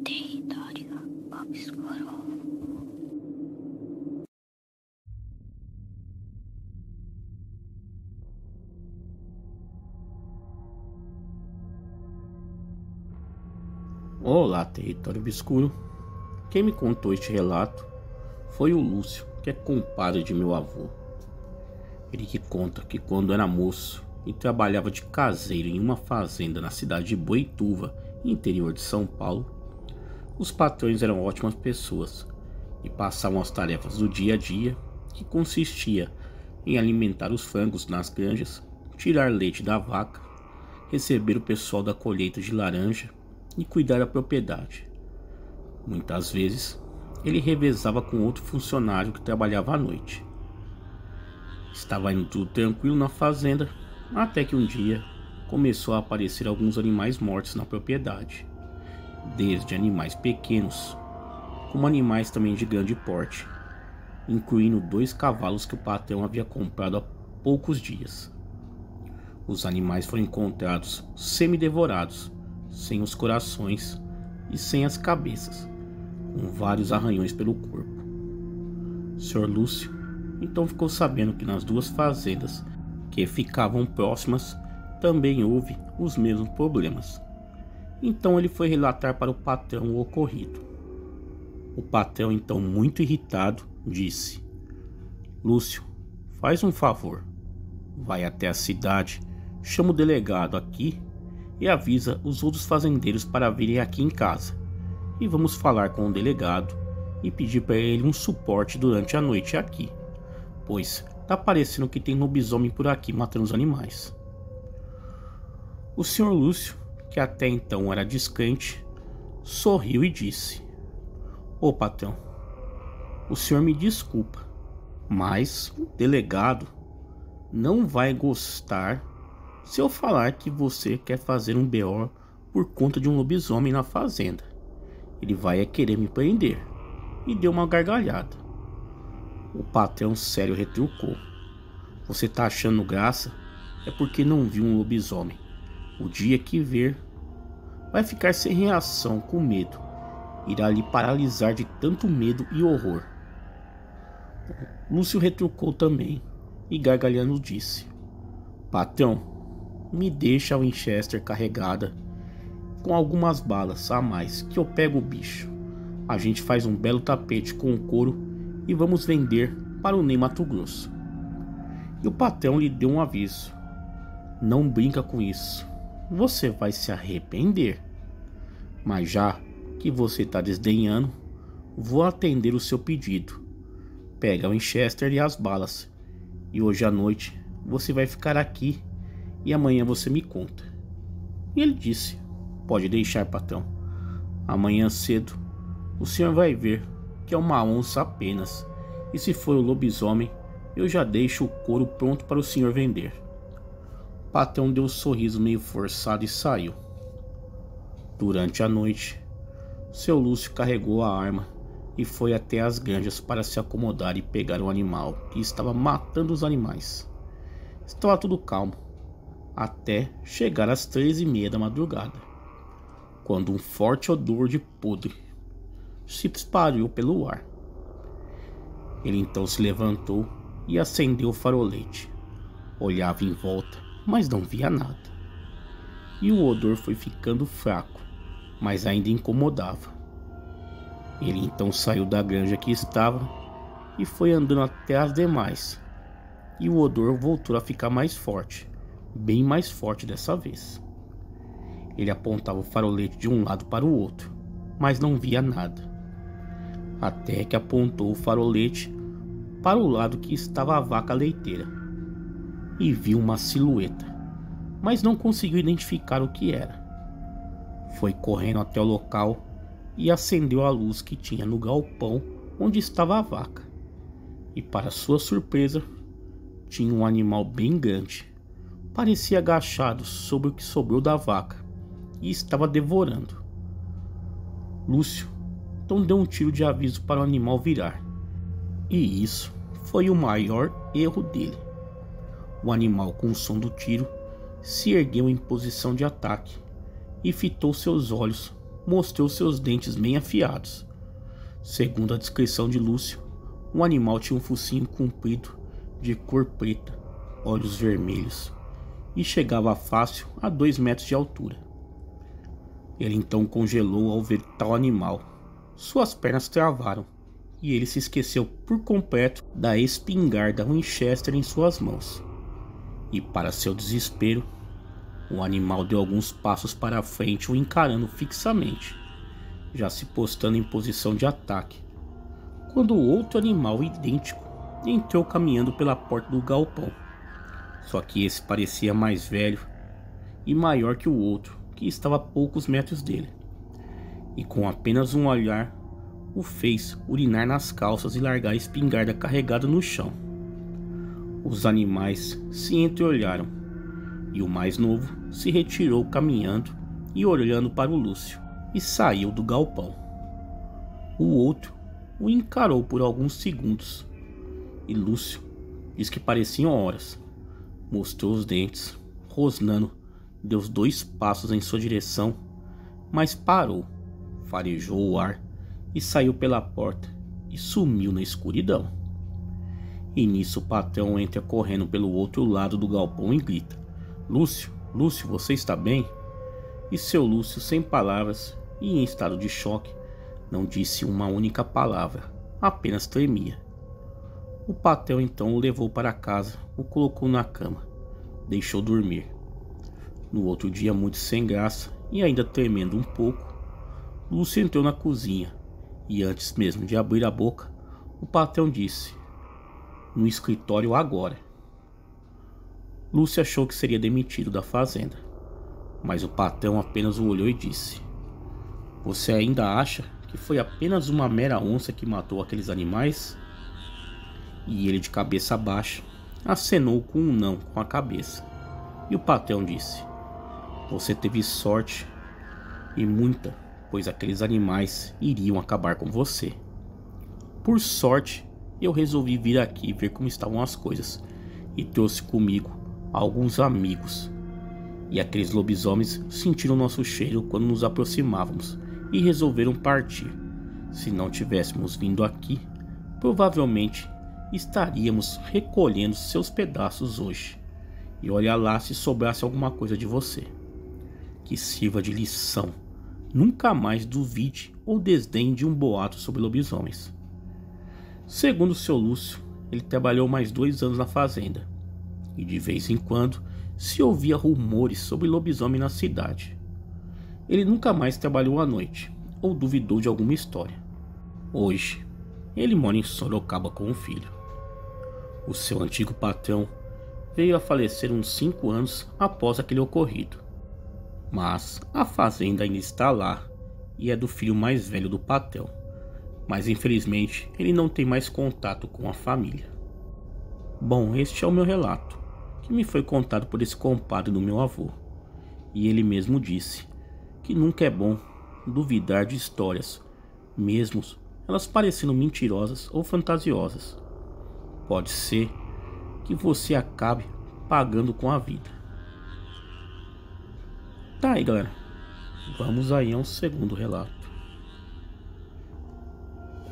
território obscuro. Olá, território obscuro. Quem me contou este relato foi o Lúcio, que é compadre de meu avô. Ele que conta que quando era moço e trabalhava de caseiro em uma fazenda na cidade de Boituva, interior de São Paulo, os patrões eram ótimas pessoas e passavam as tarefas do dia a dia, que consistia em alimentar os frangos nas granjas, tirar leite da vaca, receber o pessoal da colheita de laranja e cuidar da propriedade. Muitas vezes ele revezava com outro funcionário que trabalhava à noite. Estava indo tudo tranquilo na fazenda, até que um dia começou a aparecer alguns animais mortos na propriedade, desde animais pequenos, como animais também de grande porte, incluindo 2 cavalos que o patrão havia comprado há poucos dias. Os animais foram encontrados semi-devorados, sem os corações e sem as cabeças, com vários arranhões pelo corpo. O Sr. Lúcio então ficou sabendo que nas 2 fazendas que ficavam próximas também houve os mesmos problemas. Então ele foi relatar para o patrão o ocorrido. O patrão, então muito irritado, disse: Lúcio, faz um favor, vai até a cidade, chama o delegado aqui e avisa os outros fazendeiros para virem aqui em casa, e vamos falar com o delegado e pedir para ele um suporte durante a noite aqui, pois tá parecendo que tem lobisomem por aqui matando os animais. O Sr. Lúcio, que até então era descrente, sorriu e disse: Ô patrão, o senhor me desculpa, mas o delegado não vai gostar se eu falar que você quer fazer um BO por conta de um lobisomem na fazenda. Ele vai querer me prender. E deu uma gargalhada. O patrão sério retrucou: Você tá achando graça? É porque não viu um lobisomem. O dia que ver, vai ficar sem reação, com medo. Irá lhe paralisar de tanto medo e horror. Lúcio retrucou também e gargalhando disse: Patrão, me deixa a Winchester carregada com algumas balas a mais que eu pego o bicho. A gente faz um belo tapete com couro e vamos vender para o Ney Mato Grosso. E o patrão lhe deu um aviso: Não brinca com isso, você vai se arrepender. Mas já que você está desdenhando, vou atender o seu pedido. Pega o Winchester e as balas, e hoje à noite você vai ficar aqui e amanhã você me conta. E ele disse: Pode deixar, patrão. Amanhã cedo o senhor vai ver que é uma onça apenas, e se for o lobisomem, eu já deixo o couro pronto para o senhor vender. O patrão deu um sorriso meio forçado e saiu. Durante a noite, seu Lúcio carregou a arma e foi até as granjas para se acomodar e pegar o animal que estava matando os animais. Estava tudo calmo, até chegar às 3h30 da madrugada, quando um forte odor de podre se espalhou pelo ar. Ele então se levantou e acendeu o farolete. Olhava em volta, mas não via nada. E o odor foi ficando fraco, mas ainda incomodava. Ele então saiu da granja que estava e foi andando até as demais. E o odor voltou a ficar mais forte, bem mais forte dessa vez. Ele apontava o farolete de um lado para o outro, mas não via nada. Até que apontou o farolete para o lado que estava a vaca leiteira e viu uma silhueta, mas não conseguiu identificar o que era. Foi correndo até o local e acendeu a luz que tinha no galpão onde estava a vaca. E para sua surpresa, tinha um animal bem grande. Parecia agachado sobre o que sobrou da vaca e estava devorando. Lúcio então deu um tiro de aviso para o animal virar. E isso foi o maior erro dele. O animal, com o som do tiro, se ergueu em posição de ataque e fitou seus olhos mostrou seus dentes bem afiados. Segundo a descrição de Lúcio, o animal tinha um focinho comprido, de cor preta, olhos vermelhos, e chegava fácil a 2 metros de altura. Ele então congelou ao ver tal animal. Suas pernas travaram, e ele se esqueceu por completo da espingarda Winchester em suas mãos. E para seu desespero, o animal deu alguns passos para a frente, o encarando fixamente, já se postando em posição de ataque, quando outro animal idêntico entrou caminhando pela porta do galpão. Só que esse parecia mais velho e maior que o outro, que estava a poucos metros dele, e com apenas um olhar o fez urinar nas calças e largar a espingarda carregada no chão. Os animais se entreolharam, e o mais novo se retirou caminhando e olhando para o Lúcio, e saiu do galpão. O outro o encarou por alguns segundos, e Lúcio diz que pareciam horas. Mostrou os dentes, rosnando, deu 2 passos em sua direção, mas parou, farejou o ar e saiu pela porta e sumiu na escuridão. E nisso o patrão entra correndo pelo outro lado do galpão e grita: Lúcio, Lúcio, você está bem? E seu Lúcio, sem palavras e em estado de choque, não disse uma única palavra, apenas tremia. O patrão então o levou para casa, o colocou na cama, deixou dormir. No outro dia, muito sem graça e ainda tremendo um pouco, Lúcio entrou na cozinha e antes mesmo de abrir a boca, o patrão disse: no escritório agora. Lúcio achou que seria demitido da fazenda, mas o patrão apenas o olhou e disse: você ainda acha que foi apenas uma mera onça que matou aqueles animais? E ele, de cabeça baixa, acenou com um não com a cabeça. E o patrão disse: você teve sorte, e muita, pois aqueles animais iriam acabar com você. Por sorte, eu resolvi vir aqui ver como estavam as coisas, e trouxe comigo alguns amigos. E aqueles lobisomens sentiram nosso cheiro quando nos aproximávamos e resolveram partir. Se não tivéssemos vindo aqui, provavelmente estaríamos recolhendo seus pedaços hoje. E olha lá se sobrasse alguma coisa de você. Que sirva de lição. Nunca mais duvide ou desdenhe de um boato sobre lobisomens. Segundo seu Lúcio, ele trabalhou mais 2 anos na fazenda, e de vez em quando se ouvia rumores sobre lobisomem na cidade. Ele nunca mais trabalhou à noite, ou duvidou de alguma história. Hoje, ele mora em Sorocaba com um filho. O seu antigo patrão veio a falecer uns 5 anos após aquele ocorrido. Mas a fazenda ainda está lá e é do filho mais velho do patrão. Mas infelizmente ele não tem mais contato com a família. Bom, este é o meu relato, que me foi contado por esse compadre do meu avô. E ele mesmo disse que nunca é bom duvidar de histórias, mesmo elas parecendo mentirosas ou fantasiosas. Pode ser que você acabe pagando com a vida. Tá aí, galera, vamos aí ao segundo relato.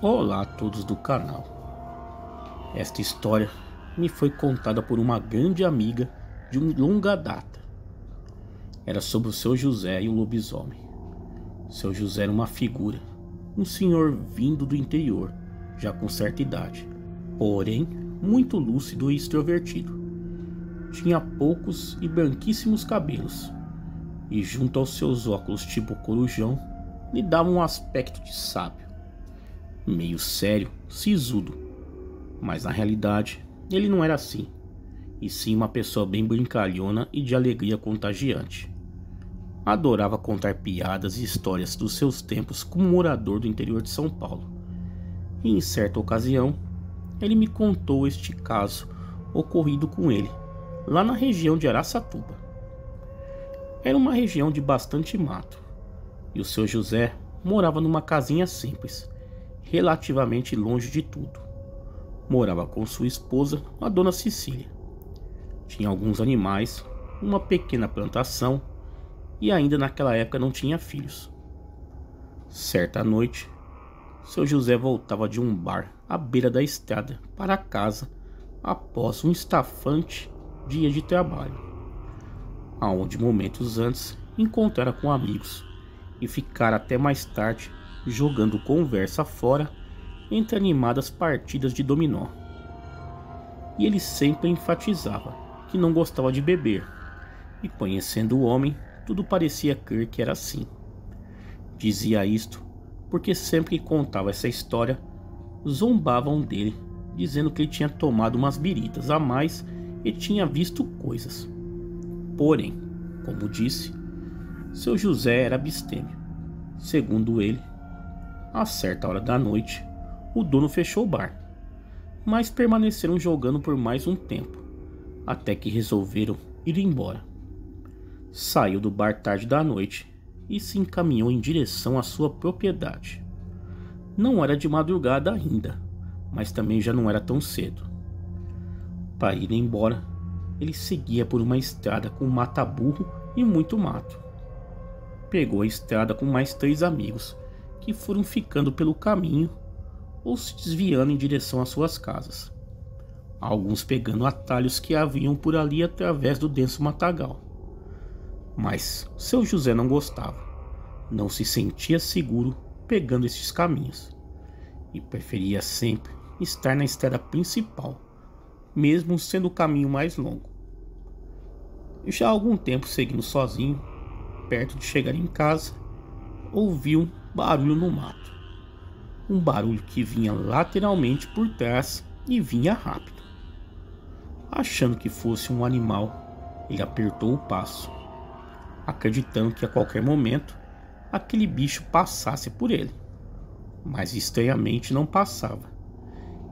Olá a todos do canal. Esta história me foi contada por uma grande amiga de longa data. Era sobre o seu José e o lobisomem. Seu José era uma figura, um senhor vindo do interior, já com certa idade, porém muito lúcido e extrovertido. Tinha poucos e branquíssimos cabelos, e junto aos seus óculos tipo corujão, lhe dava um aspecto de sábio, meio sério, sisudo, mas na realidade ele não era assim, e sim uma pessoa bem brincalhona e de alegria contagiante. Adorava contar piadas e histórias dos seus tempos como morador do interior de São Paulo. E em certa ocasião, ele me contou este caso ocorrido com ele, lá na região de Araçatuba. Era uma região de bastante mato, e o seu José morava numa casinha simples, relativamente longe de tudo. Morava com sua esposa, a dona Cecília. Tinha alguns animais, uma pequena plantação, e ainda naquela época não tinha filhos. Certa noite, seu José voltava de um bar à beira da estrada para casa após um estafante dia de trabalho, aonde momentos antes encontrara com amigos e ficara até mais tarde jogando conversa fora entre animadas partidas de dominó. E ele sempre enfatizava que não gostava de beber, e conhecendo o homem, tudo parecia crer que era assim. Dizia isto porque sempre que contava essa história, zombavam dele, dizendo que ele tinha tomado umas biritas a mais e tinha visto coisas. Porém, como disse, seu José era abstêmio. Segundo ele, a certa hora da noite, o dono fechou o bar, mas permaneceram jogando por mais um tempo, até que resolveram ir embora. Saiu do bar tarde da noite e se encaminhou em direção à sua propriedade. Não era de madrugada ainda, mas também já não era tão cedo. Para ir embora, ele seguia por uma estrada com mata-burro e muito mato. Pegou a estrada com mais 3 amigos, que foram ficando pelo caminho ou se desviando em direção às suas casas, alguns pegando atalhos que haviam por ali através do denso matagal. Mas seu José não gostava, não se sentia seguro pegando esses caminhos e preferia sempre estar na estrada principal, mesmo sendo o caminho mais longo. Já há algum tempo seguindo sozinho, perto de chegar em casa, ouviu um barulho no mato. Um barulho que vinha lateralmente por trás e vinha rápido. Achando que fosse um animal, ele apertou o passo, acreditando que a qualquer momento aquele bicho passasse por ele. Mas estranhamente não passava,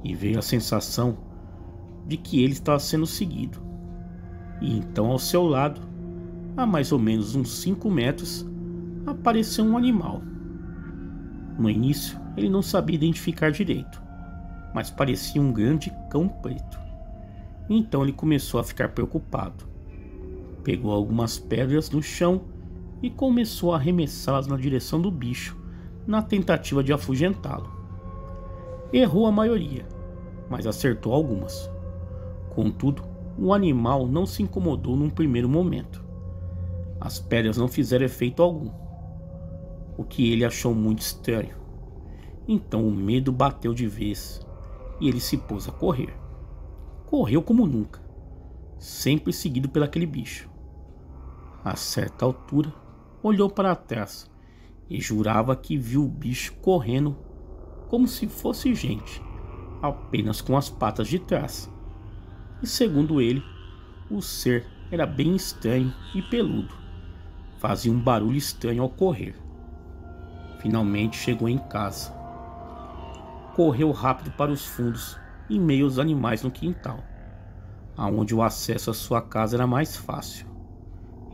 e veio a sensação de que ele estava sendo seguido. E então ao seu lado, a mais ou menos uns 5 metros, apareceu um animal. No início ele não sabia identificar direito, mas parecia um grande cão preto. Então ele começou a ficar preocupado. Pegou algumas pedras no chão e começou a arremessá-las na direção do bicho, na tentativa de afugentá-lo. Errou a maioria, mas acertou algumas. Contudo, o animal não se incomodou num primeiro momento. As pedras não fizeram efeito algum, o que ele achou muito estranho. Então o medo bateu de vez e ele se pôs a correr. Correu como nunca, sempre seguido pelaquele bicho. A certa altura, olhou para trás e jurava que viu o bicho correndo como se fosse gente, apenas com as patas de trás. E segundo ele, o ser era bem estranho e peludo. Fazia um barulho estranho ao correr. Finalmente chegou em casa. Correu rápido para os fundos, em meio aos animais no quintal, aonde o acesso à sua casa era mais fácil.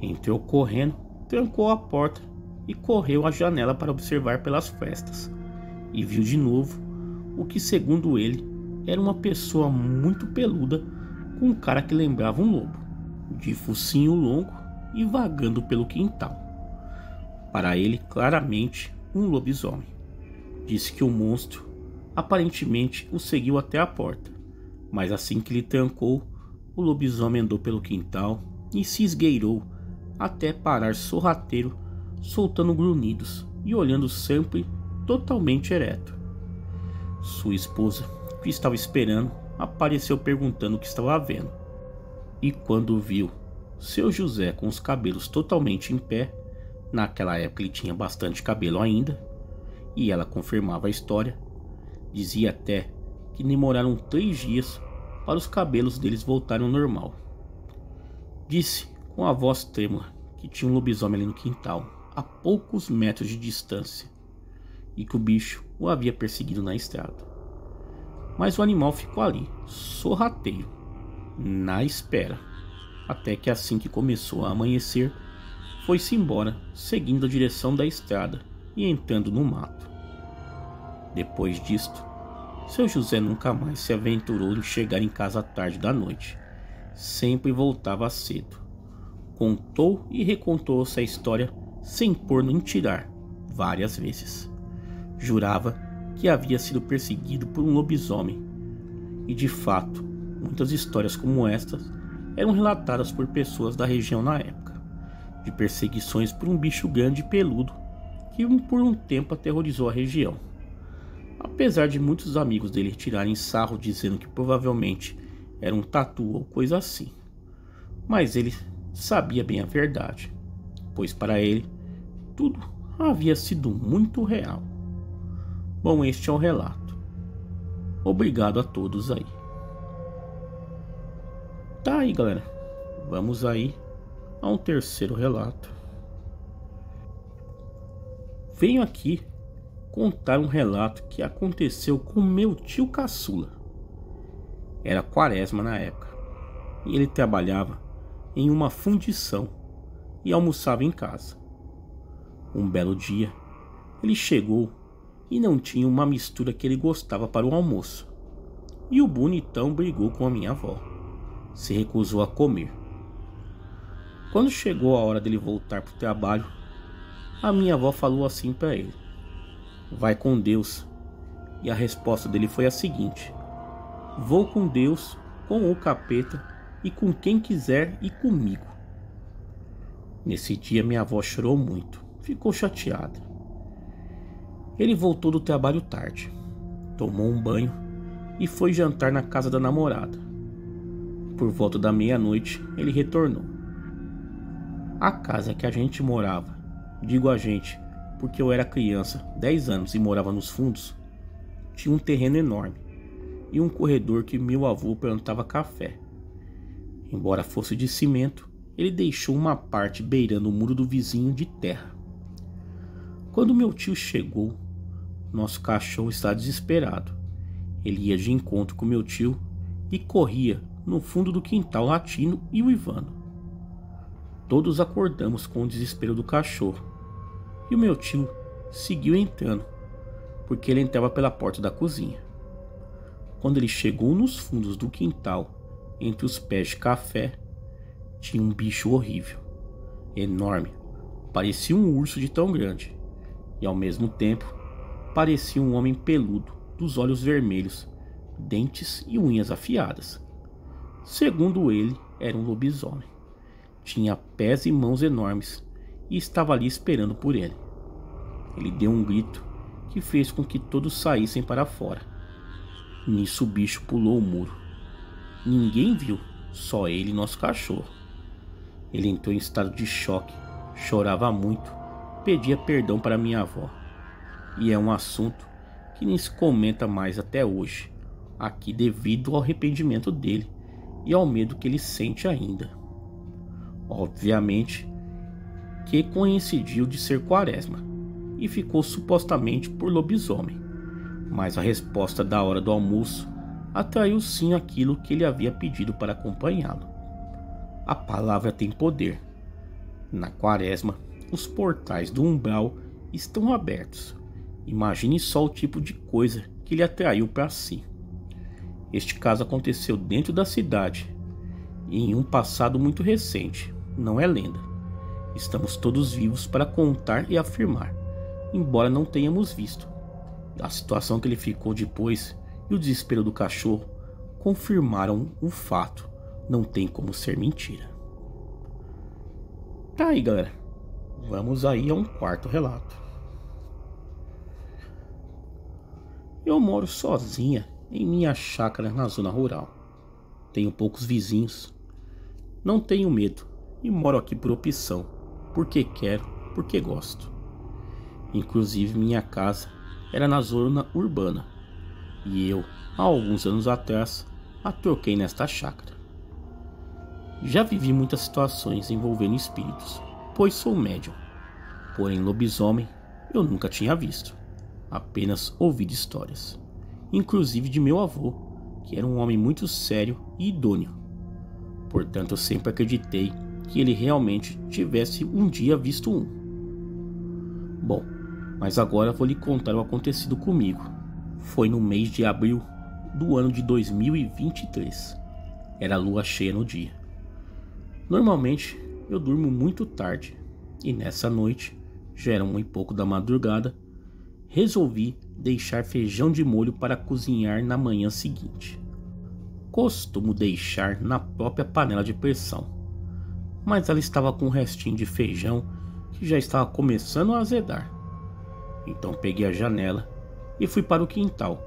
Entrou correndo, trancou a porta e correu à janela para observar pelas frestas, e viu de novo o que, segundo ele, era uma pessoa muito peluda com um cara que lembrava um lobo, de focinho longo e vagando pelo quintal. Para ele, claramente, um lobisomem. Disse que o monstro aparentemente o seguiu até a porta, mas assim que ele trancou, o lobisomem andou pelo quintal e se esgueirou até parar sorrateiro, soltando grunhidos e olhando sempre totalmente ereto. Sua esposa, que estava esperando, apareceu perguntando o que estava vendo. E quando viu seu José com os cabelos totalmente em pé, naquela época ele tinha bastante cabelo ainda, e ela confirmava a história, dizia até que demoraram 3 dias para os cabelos deles voltarem ao normal. Disse com a voz trêmula que tinha um lobisomem ali no quintal, a poucos metros de distância, e que o bicho o havia perseguido na estrada. Mas o animal ficou ali, sorrateiro, na espera, até que assim que começou a amanhecer, foi-se embora, seguindo a direção da estrada e entrando no mato. Depois disto, seu José nunca mais se aventurou em chegar em casa tarde da noite. Sempre voltava cedo. Contou e recontou essa história sem pôr em tirar várias vezes. Jurava que havia sido perseguido por um lobisomem. E de fato, muitas histórias como estas eram relatadas por pessoas da região na época, de perseguições por um bicho grande e peludo que por um tempo aterrorizou a região. Apesar de muitos amigos dele tirarem sarro dizendo que provavelmente era um tatu ou coisa assim, mas ele sabia bem a verdade, pois para ele tudo havia sido muito real. Bom, este é o relato. Obrigado a todos aí. Tá aí, galera. Vamos aí a um terceiro relato. Venho aqui contar um relato que aconteceu com meu tio caçula. Era quaresma na época e ele trabalhava em uma fundição e almoçava em casa. Um belo dia, ele chegou e não tinha uma mistura que ele gostava para o almoço. E o bonitão brigou com a minha avó. Se recusou a comer. Quando chegou a hora dele voltar para o trabalho, a minha avó falou assim para ele: vai com Deus. E a resposta dele foi a seguinte: vou com Deus, com o capeta e com quem quiser e comigo. Nesse dia minha avó chorou muito, ficou chateada. Ele voltou do trabalho tarde, tomou um banho e foi jantar na casa da namorada. Por volta da meia-noite ele retornou. A casa que a gente morava, digo a gente porque eu era criança, 10 anos e morava nos fundos, tinha um terreno enorme e um corredor que meu avô plantava café. Embora fosse de cimento, ele deixou uma parte beirando o muro do vizinho de terra. Quando meu tio chegou, nosso cachorro estava desesperado. Ele ia de encontro com meu tio e corria no fundo do quintal latindo e uivando. Todos acordamos com o desespero do cachorro e o meu tio seguiu entrando, porque ele entrava pela porta da cozinha. Quando ele chegou nos fundos do quintal, entre os pés de café, tinha um bicho horrível, enorme, parecia um urso de tão grande, e ao mesmo tempo parecia um homem peludo, dos olhos vermelhos, dentes e unhas afiadas. Segundo ele, era um lobisomem. Tinha pés e mãos enormes e estava ali esperando por ele. Ele deu um grito que fez com que todos saíssem para fora. Nisso o bicho pulou o muro. Ninguém viu, só ele e nosso cachorro. Ele entrou em estado de choque, chorava muito, pedia perdão para minha avó. E é um assunto que nem se comenta mais até hoje, aqui devido ao arrependimento dele e ao medo que ele sente ainda. Obviamente que coincidiu de ser quaresma e ficou supostamente por lobisomem, mas a resposta da hora do almoço atraiu sim aquilo que ele havia pedido para acompanhá-lo. A palavra tem poder. Na quaresma, os portais do umbral estão abertos. Imagine só o tipo de coisa que ele atraiu para si. Este caso aconteceu dentro da cidade e em um passado muito recente, não é lenda. Estamos todos vivos para contar e afirmar, embora não tenhamos visto. A situação que ele ficou depois e o desespero do cachorro confirmaram o fato. Não tem como ser mentira. Tá aí, galera. Vamos aí a um quarto relato. Eu moro sozinha em minha chácara na zona rural. Tenho poucos vizinhos. Não tenho medo e moro aqui por opção, porque quero, porque gosto. Inclusive minha casa era na zona urbana e eu, há alguns anos atrás, a troquei nesta chácara. Já vivi muitas situações envolvendo espíritos, pois sou médium. Porém lobisomem eu nunca tinha visto, apenas ouvido histórias, inclusive de meu avô, que era um homem muito sério e idôneo. Portanto eu sempre acreditei que ele realmente tivesse um dia visto um. Bom, mas agora vou lhe contar o acontecido comigo. Foi no mês de abril do ano de 2023. Era lua cheia no dia. Normalmente eu durmo muito tarde e nessa noite, já era 1 e pouco da madrugada, resolvi deixar feijão de molho para cozinhar na manhã seguinte. Costumo deixar na própria panela de pressão, mas ela estava com um restinho de feijão que já estava começando a azedar. Então peguei a janela e fui para o quintal,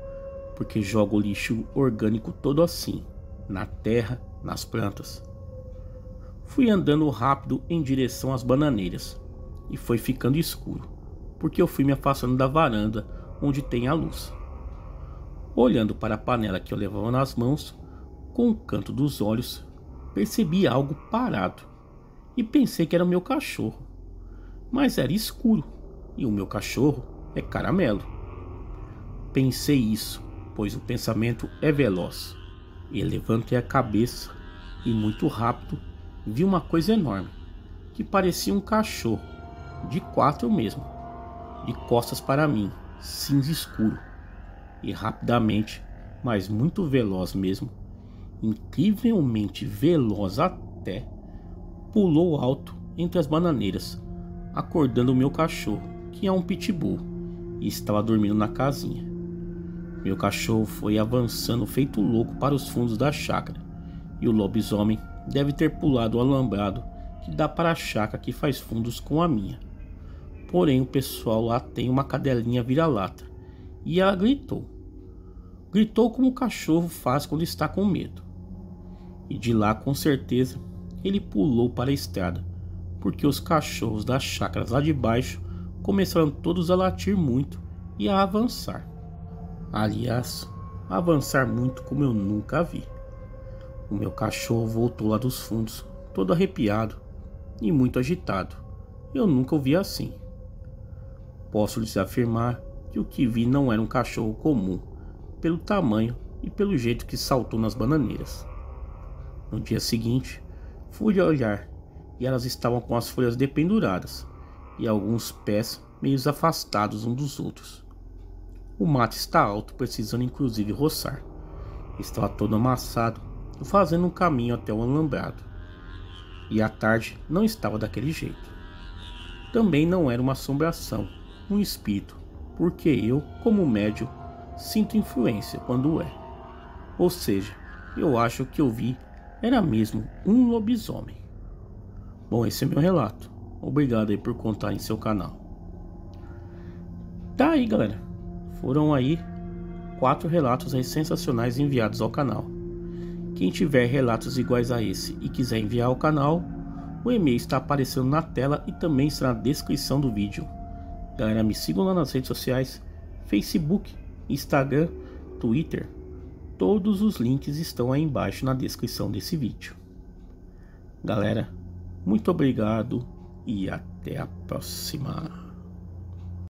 porque jogo o lixo orgânico todo assim, na terra, nas plantas. Fui andando rápido em direção às bananeiras e foi ficando escuro, porque eu fui me afastando da varanda onde tem a luz. Olhando para a panela que eu levava nas mãos, com o canto dos olhos, percebi algo parado e pensei que era o meu cachorro, mas era escuro e o meu cachorro é caramelo. Pensei isso, pois o pensamento é veloz, e levantei a cabeça e muito rápido vi uma coisa enorme, que parecia um cachorro, de 4 mesmo, de costas para mim, cinza escuro, e rapidamente, mas muito veloz mesmo, incrivelmente veloz até, pulou alto entre as bananeiras, acordando o meu cachorro, que é um pitbull, e estava dormindo na casinha. Meu cachorro foi avançando feito louco para os fundos da chácara, e o lobisomem deve ter pulado o alambrado que dá para a chácara que faz fundos com a minha. Porém o pessoal lá tem uma cadelinha vira-lata, e ela gritou. Gritou como o cachorro faz quando está com medo. E de lá com certeza ele pulou para a estrada, porque os cachorros das chácaras lá de baixo começaram todos a latir muito e a avançar. Aliás, avançar muito como eu nunca vi. O meu cachorro voltou lá dos fundos, todo arrepiado e muito agitado. Eu nunca o vi assim. Posso lhes afirmar que o que vi não era um cachorro comum, pelo tamanho e pelo jeito que saltou nas bananeiras. No dia seguinte, fui olhar e elas estavam com as folhas dependuradas e alguns pés meio afastados uns dos outros. O mato está alto, precisando inclusive roçar. Estava todo amassado, fazendo um caminho até o alambrado. E a tarde não estava daquele jeito. Também não era uma assombração, um espírito, porque eu, como médium, sinto influência quando é. Ou seja, eu acho que eu vi era mesmo um lobisomem. Bom, esse é meu relato. Obrigado aí por contar em seu canal. Tá aí, galera. Foram aí 4 relatos aí sensacionais enviados ao canal. Quem tiver relatos iguais a esse e quiser enviar ao canal, o e-mail está aparecendo na tela e também está na descrição do vídeo. Galera, me sigam lá nas redes sociais, Facebook, Instagram, Twitter. Todos os links estão aí embaixo na descrição desse vídeo. Galera, muito obrigado e até a próxima.